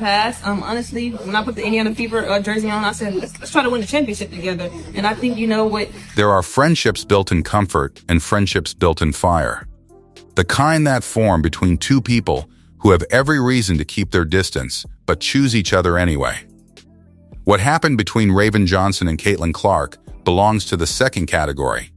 Past. Honestly, when I put the Indiana Fever jersey on, I said, let's try to win the championship together. And I think, you know what? There are friendships built in comfort and friendships built in fire. The kind that form between two people who have every reason to keep their distance, but choose each other anyway. What happened between Raven Johnson and Caitlin Clark belongs to the second category,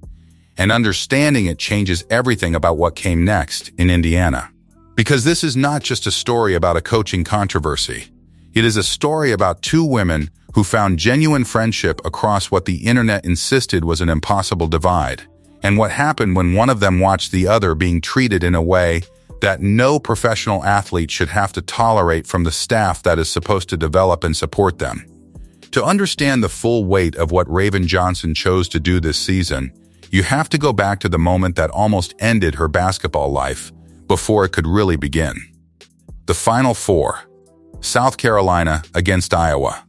and understanding it changes everything about what came next in Indiana. Because this is not just a story about a coaching controversy. It is a story about two women who found genuine friendship across what the internet insisted was an impossible divide, and what happened when one of them watched the other being treated in a way that no professional athlete should have to tolerate from the staff that is supposed to develop and support them. To understand the full weight of what Raven Johnson chose to do this season, you have to go back to the moment that almost ended her basketball life before it could really begin. The Final Four, South Carolina against Iowa.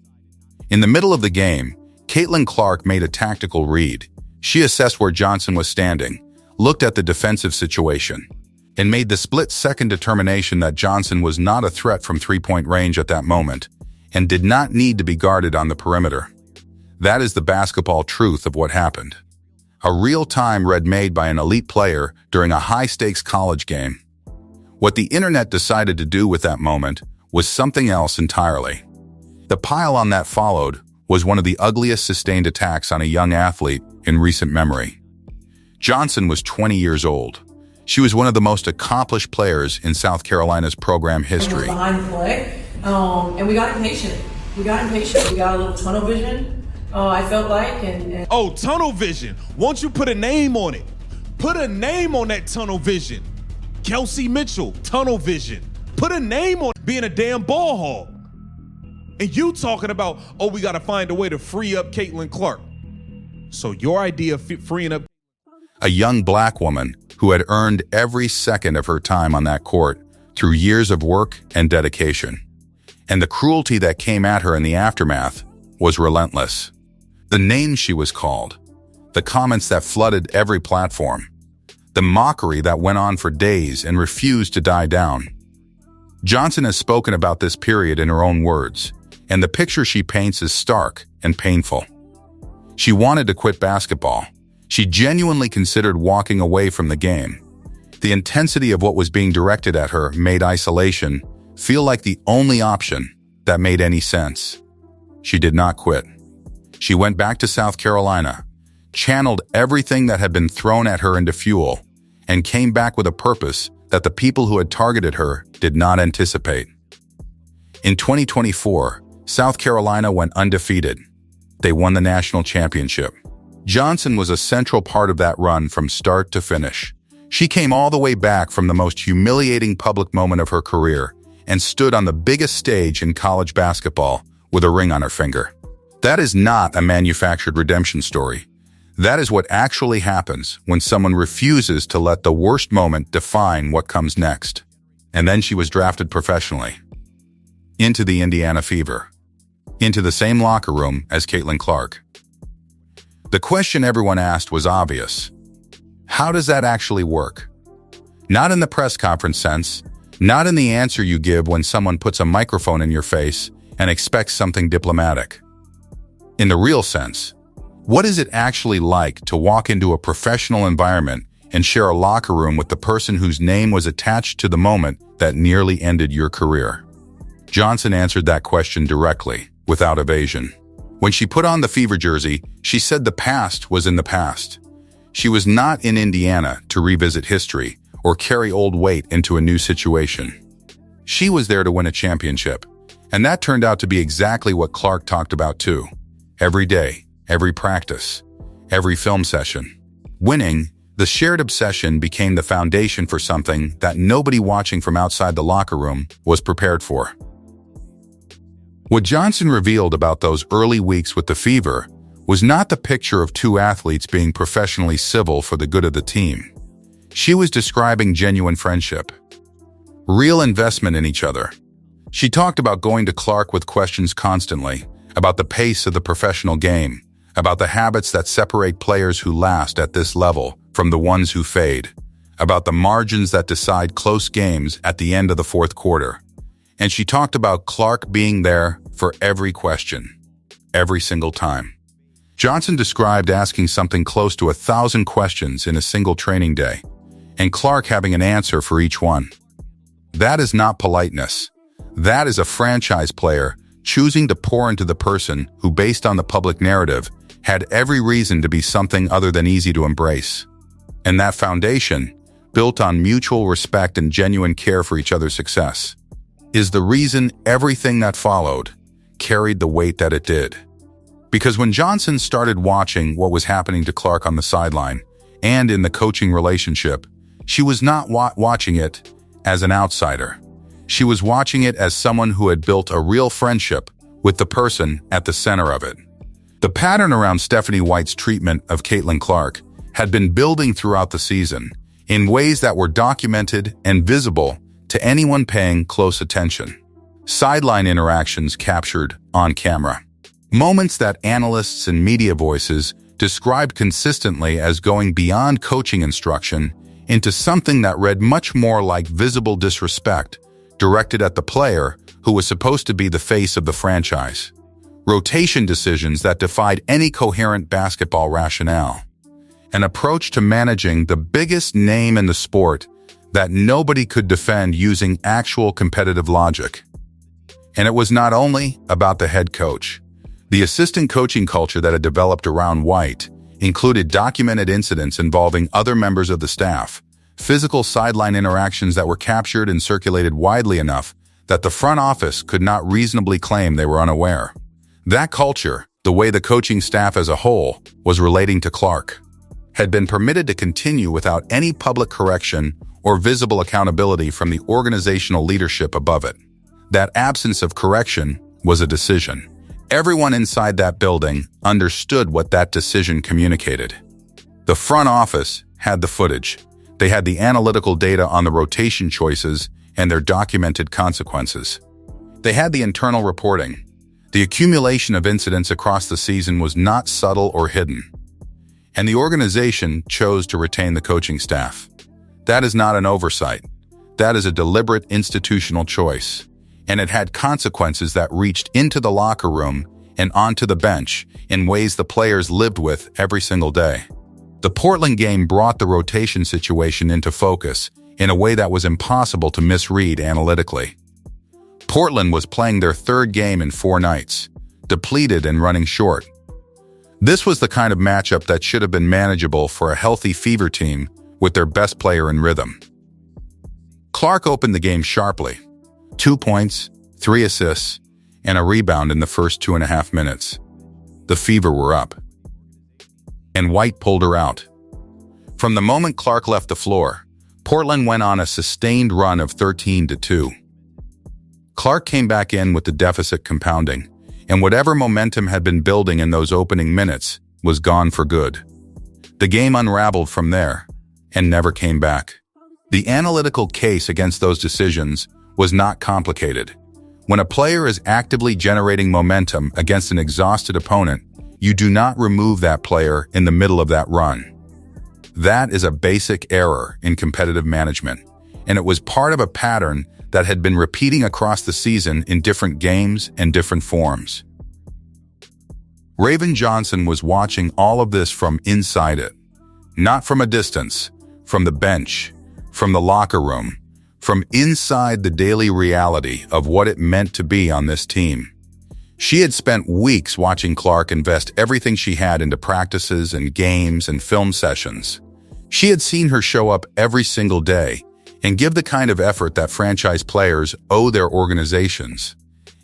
In the middle of the game, Caitlin Clark made a tactical read. She assessed where Johnson was standing, looked at the defensive situation, and made the split-second determination that Johnson was not a threat from three-point range at that moment and did not need to be guarded on the perimeter. That is the basketball truth of what happened. A real-time read made by an elite player during a high-stakes college game. What the internet decided to do with that moment was something else entirely. The pile-on that followed was one of the ugliest sustained attacks on a young athlete in recent memory. Johnson was 20 years old. She was one of the most accomplished players in South Carolina's program history. Behind the play, and we got impatient. We got a little tunnel vision, I felt like. And Oh, tunnel vision. Won't you put a name on it? Put a name on that tunnel vision. Kelsey Mitchell, tunnel vision. Put a name on being a damn ball hog. And you talking about, oh, we got to find a way to free up Caitlin Clark. So your idea of freeing up a young black woman who had earned every second of her time on that court through years of work and dedication. And the cruelty that came at her in the aftermath was relentless. The names she was called, the comments that flooded every platform, the mockery that went on for days and refused to die down. Johnson has spoken about this period in her own words, and the picture she paints is stark and painful. She wanted to quit basketball. She genuinely considered walking away from the game. The intensity of what was being directed at her made isolation feel like the only option that made any sense. She did not quit. She went back to South Carolina, channeled everything that had been thrown at her into fuel, and came back with a purpose that the people who had targeted her did not anticipate. In 2024, South Carolina went undefeated. They won the national championship. Johnson was a central part of that run from start to finish. She came all the way back from the most humiliating public moment of her career and stood on the biggest stage in college basketball with a ring on her finger. That is not a manufactured redemption story. That is what actually happens when someone refuses to let the worst moment define what comes next. And then she was drafted professionally into the Indiana Fever, into the same locker room as Caitlin Clark. The question everyone asked was obvious. How does that actually work? Not in the press conference sense, not in the answer you give when someone puts a microphone in your face and expects something diplomatic. In the real sense, what is it actually like to walk into a professional environment and share a locker room with the person whose name was attached to the moment that nearly ended your career? Johnson answered that question directly, without evasion. When she put on the Fever jersey, she said the past was in the past. She was not in Indiana to revisit history or carry old weight into a new situation. She was there to win a championship, and that turned out to be exactly what Clark talked about too. Every day, every practice, every film session. Winning, the shared obsession became the foundation for something that nobody watching from outside the locker room was prepared for. What Johnson revealed about those early weeks with the Fever was not the picture of two athletes being professionally civil for the good of the team. She was describing genuine friendship, real investment in each other. She talked about going to Clark with questions constantly, about the pace of the professional game, about the habits that separate players who last at this level from the ones who fade, about the margins that decide close games at the end of the fourth quarter, and she talked about Clark being there for every question, every single time. Johnson described asking something close to 1,000 questions in a single training day, and Clark having an answer for each one. That is not politeness. That is a franchise player choosing to pour into the person who, based on the public narrative, had every reason to be something other than easy to embrace. And that foundation, built on mutual respect and genuine care for each other's success, is the reason everything that followed carried the weight that it did. Because when Johnson started watching what was happening to Clark on the sideline and in the coaching relationship, she was not watching it as an outsider. She was watching it as someone who had built a real friendship with the person at the center of it. The pattern around Stephanie White's treatment of Caitlin Clark had been building throughout the season in ways that were documented and visible to anyone paying close attention. Sideline interactions captured on camera. Moments that analysts and media voices described consistently as going beyond coaching instruction into something that read much more like visible disrespect directed at the player who was supposed to be the face of the franchise. Rotation decisions that defied any coherent basketball rationale. An approach to managing the biggest name in the sport that nobody could defend using actual competitive logic. And it was not only about the head coach. The assistant coaching culture that had developed around White included documented incidents involving other members of the staff, physical sideline interactions that were captured and circulated widely enough that the front office could not reasonably claim they were unaware. That culture, the way the coaching staff as a whole was relating to Clark, had been permitted to continue without any public correction or visible accountability from the organizational leadership above it. That absence of correction was a decision. Everyone inside that building understood what that decision communicated. The front office had the footage. They had the analytical data on the rotation choices and their documented consequences. They had the internal reporting. The accumulation of incidents across the season was not subtle or hidden. And the organization chose to retain the coaching staff. That is not an oversight. That is a deliberate institutional choice. And it had consequences that reached into the locker room and onto the bench in ways the players lived with every single day. The Portland game brought the rotation situation into focus in a way that was impossible to misread analytically. Portland was playing their third game in 4 nights, depleted and running short. This was the kind of matchup that should have been manageable for a healthy Fever team with their best player in rhythm. Clark opened the game sharply. 2 points, 3 assists, and a rebound in the first 2.5 minutes. The Fever were up. And White pulled her out. From the moment Clark left the floor, Portland went on a sustained run of 13-2. Clark came back in with the deficit compounding, and whatever momentum had been building in those opening minutes was gone for good. The game unraveled from there and never came back. The analytical case against those decisions was not complicated. When a player is actively generating momentum against an exhausted opponent, you do not remove that player in the middle of that run. That is a basic error in competitive management, and it was part of a pattern that had been repeating across the season in different games and different forms. Raven Johnson was watching all of this from inside it, not from a distance, from the bench, from the locker room, from inside the daily reality of what it meant to be on this team. She had spent weeks watching Clark invest everything she had into practices and games and film sessions. She had seen her show up every single day and give the kind of effort that franchise players owe their organizations,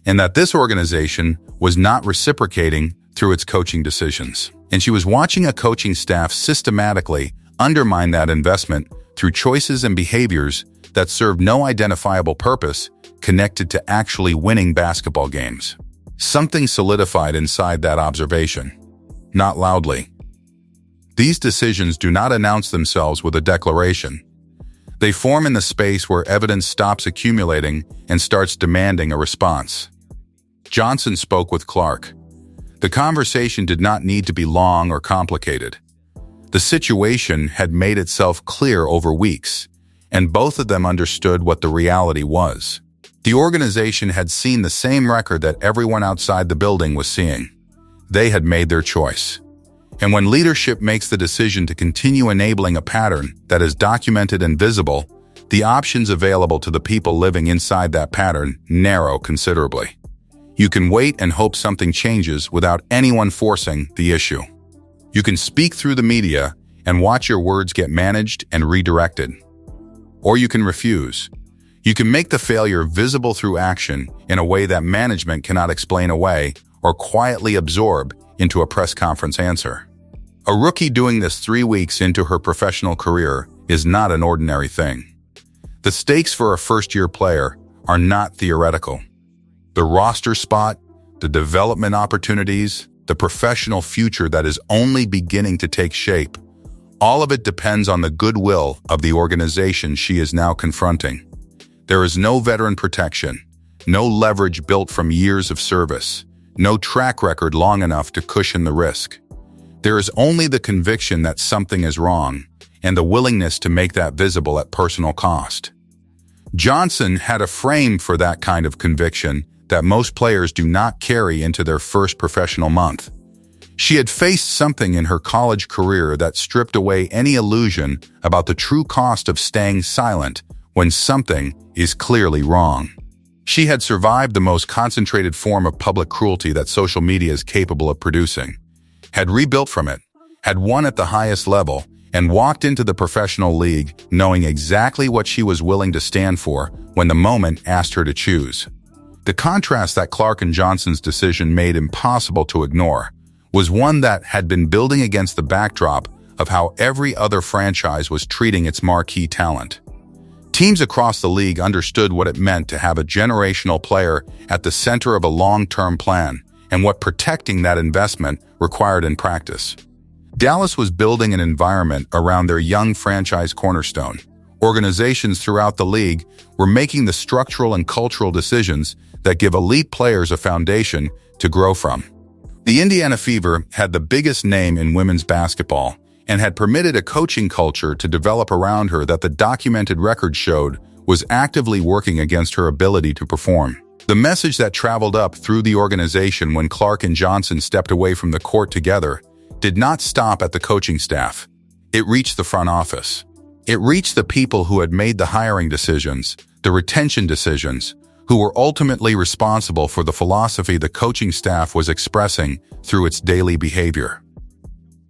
and that this organization was not reciprocating through its coaching decisions. And she was watching a coaching staff systematically undermine that investment through choices and behaviors that served no identifiable purpose connected to actually winning basketball games. Something solidified inside that observation, not loudly. These decisions do not announce themselves with a declaration. They form in the space where evidence stops accumulating and starts demanding a response. Johnson spoke with Clark. The conversation did not need to be long or complicated. The situation had made itself clear over weeks, and both of them understood what the reality was. The organization had seen the same record that everyone outside the building was seeing. They had made their choice. And when leadership makes the decision to continue enabling a pattern that is documented and visible, the options available to the people living inside that pattern narrow considerably. You can wait and hope something changes without anyone forcing the issue. You can speak through the media and watch your words get managed and redirected. Or you can refuse. You can make the failure visible through action in a way that management cannot explain away or quietly absorb into a press conference answer. A rookie doing this 3 weeks into her professional career is not an ordinary thing. The stakes for a first-year player are not theoretical. The roster spot, the development opportunities, the professional future that is only beginning to take shape, all of it depends on the goodwill of the organization she is now confronting. There is no veteran protection, no leverage built from years of service, no track record long enough to cushion the risk. There is only the conviction that something is wrong and the willingness to make that visible at personal cost. Johnson had a frame for that kind of conviction that most players do not carry into their first professional month. She had faced something in her college career that stripped away any illusion about the true cost of staying silent when something is clearly wrong. She had survived the most concentrated form of public cruelty that social media is capable of producing, had rebuilt from it, had won at the highest level, and walked into the professional league knowing exactly what she was willing to stand for when the moment asked her to choose. The contrast that Clark and Johnson's decision made impossible to ignore was one that had been building against the backdrop of how every other franchise was treating its marquee talent. Teams across the league understood what it meant to have a generational player at the center of a long-term plan and what protecting that investment required in practice. Dallas was building an environment around their young franchise cornerstone. Organizations throughout the league were making the structural and cultural decisions that give elite players a foundation to grow from. The Indiana Fever had the biggest name in women's basketball and had permitted a coaching culture to develop around her that the documented record showed was actively working against her ability to perform. The message that traveled up through the organization when Clark and Johnson stepped away from the court together did not stop at the coaching staff. It reached the front office. It reached the people who had made the hiring decisions, the retention decisions, who were ultimately responsible for the philosophy the coaching staff was expressing through its daily behavior.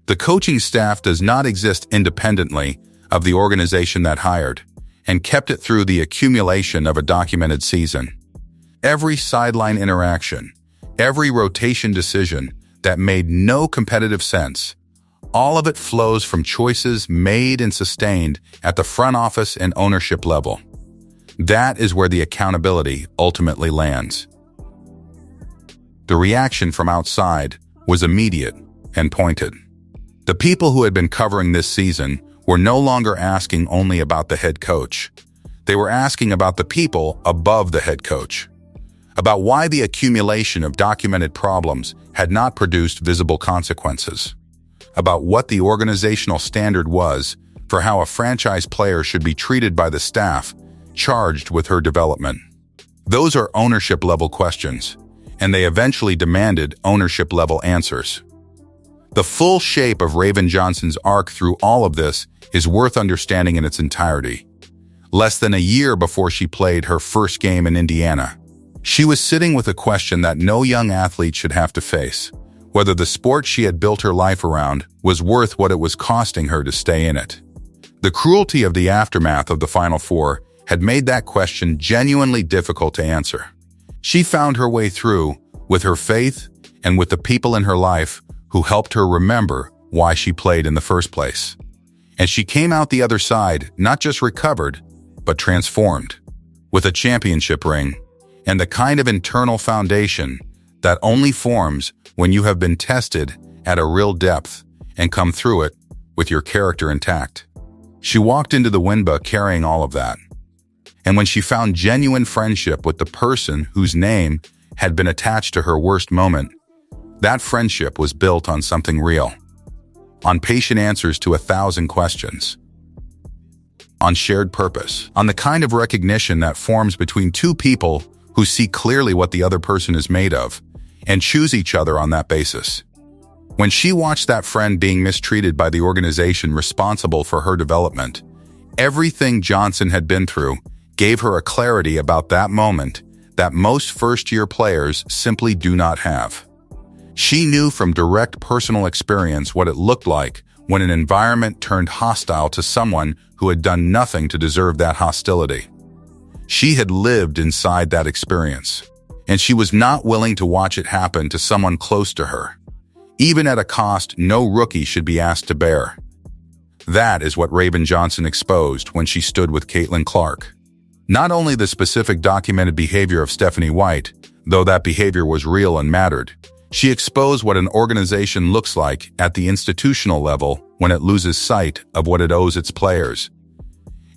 The coaching staff does not exist independently of the organization that hired and kept it through the accumulation of a documented season. Every sideline interaction, every rotation decision that made no competitive sense, all of it flows from choices made and sustained at the front office and ownership level. That is where the accountability ultimately lands. The reaction from outside was immediate and pointed. The people who had been covering this season were no longer asking only about the head coach. They were asking about the people above the head coach, about why the accumulation of documented problems had not produced visible consequences, about what the organizational standard was for how a franchise player should be treated by the staff charged with her development. Those are ownership-level questions, and they eventually demanded ownership-level answers. The full shape of Raven Johnson's arc through all of this is worth understanding in its entirety. Less than a year before she played her first game in Indiana, she was sitting with a question that no young athlete should have to face: whether the sport she had built her life around was worth what it was costing her to stay in it. The cruelty of the aftermath of the Final Four had made that question genuinely difficult to answer. She found her way through with her faith and with the people in her life who helped her remember why she played in the first place. And she came out the other side not just recovered, but transformed, with a championship ring and the kind of internal foundation that only forms when you have been tested at a real depth and come through it with your character intact. She walked into the WNBA carrying all of that. And when she found genuine friendship with the person whose name had been attached to her worst moment, that friendship was built on something real, on patient answers to 1,000 questions. on shared purpose, on the kind of recognition that forms between two people who see clearly what the other person is made of and choose each other on that basis. When she watched that friend being mistreated by the organization responsible for her development, everything Johnson had been through gave her a clarity about that moment that most first-year players simply do not have. She knew from direct personal experience what it looked like when an environment turned hostile to someone who had done nothing to deserve that hostility. She had lived inside that experience, and she was not willing to watch it happen to someone close to her, even at a cost no rookie should be asked to bear. That is what Raven Johnson exposed when she stood with Caitlin Clark. Not only the specific documented behavior of Stephanie White, though that behavior was real and mattered, she exposed what an organization looks like at the institutional level when it loses sight of what it owes its players.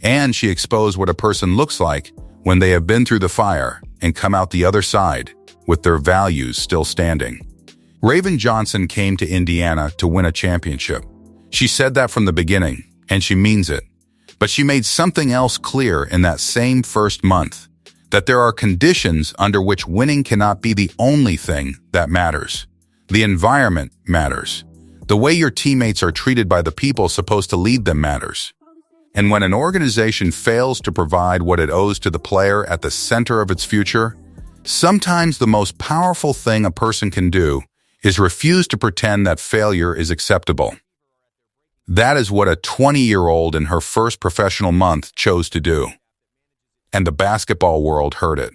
And she exposed what a person looks like when they have been through the fire and come out the other side with their values still standing. Raven Johnson came to Indiana to win a championship. She said that from the beginning, and she means it. But she made something else clear in that same first month, that there are conditions under which winning cannot be the only thing that matters. The environment matters. The way your teammates are treated by the people supposed to lead them matters. And when an organization fails to provide what it owes to the player at the center of its future, sometimes the most powerful thing a person can do is refuse to pretend that failure is acceptable. That is what a 20-year-old in her first professional month chose to do. And the basketball world heard it.